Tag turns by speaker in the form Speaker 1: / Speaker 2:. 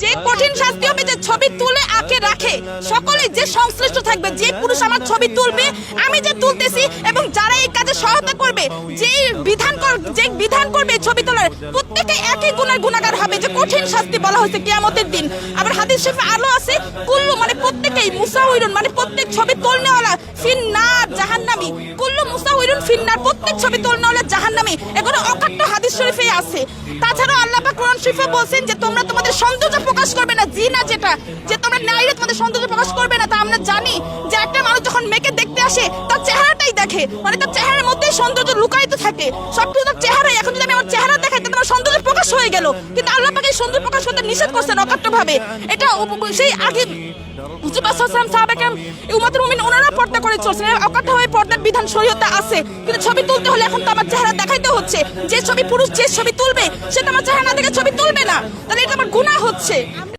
Speaker 1: যে কঠিন শাস্তি হবে যে ছবি তুলে আঁকে রাখে সকলে যে সংশ্লিষ্ট থাকবে, যে পুরুষ আমার ছবি তুলবে, আমি যে তুলতেছি এবং যারা এই কাজে সহায়তা করবে, যে বিধান করবে ছবি তোলার, প্রত্যেকে একই গুণের গুণাগার হবে। যে কঠিন শাস্তি বলা হয়েছে কিয়ামতের দিন। আবার হাদিস শরীফে আলো আছে কুল্লু মানে প্রত্যেকেই, মুসাউইরুন মানে প্রত্যেক ছবি তুলনেওয়ালা ফিন্নার জাহান্নামী, কুল্লু মুসাউইরুন ফিন্নার প্রত্যেক ছবি তুলনেওয়ালা জাহান্নামী। এগুলো অকাট্য হাদিস শরীফে আছে। তাছাড়াও আল্লাহ পাক কোরআন শরীফে বলেন যে তোমরা তোমাদের সৌন্দর্য প্রকাশ করবে না, জিনা যেটা যে তোমরা নারীরা তোমাদের সৌন্দর্য প্রকাশ করবে না। তা আমরা জানি যে একটা মানুষ যখন মেয়েকে দেখতে আসে তার চেহারাটাই দেখে, মানে তার চেহারার মধ্যে সৌন্দর্য লুকায়িত থাকে, সবকিছু তার চেহারাই। এখন যদি আমি আমার চেহারা দেখাই তাহলে আমার সৌন্দর্য প্রকাশ হয়ে গেল, কিন্তু আল্লাহ পাক এই সৌন্দর্য প্রকাশ করতে নিষেধ করছেন অকাট্য ভাবে। এটা সেই আগে ওনারা পর্দা করে চলছেন, অকাট্য হয়ে পর্দার বিধান শরীয়তে আছে, কিন্তু ছবি তুলতে হলে এখন তো আমার চেহারা দেখাইতে হচ্ছে। যে ছবি পুরুষ যে ছবি তুলবে সে তো আমার চেহারা না দেখে ছবি তুলবে না, তাহলে এটা আমার গুনাহ হচ্ছে।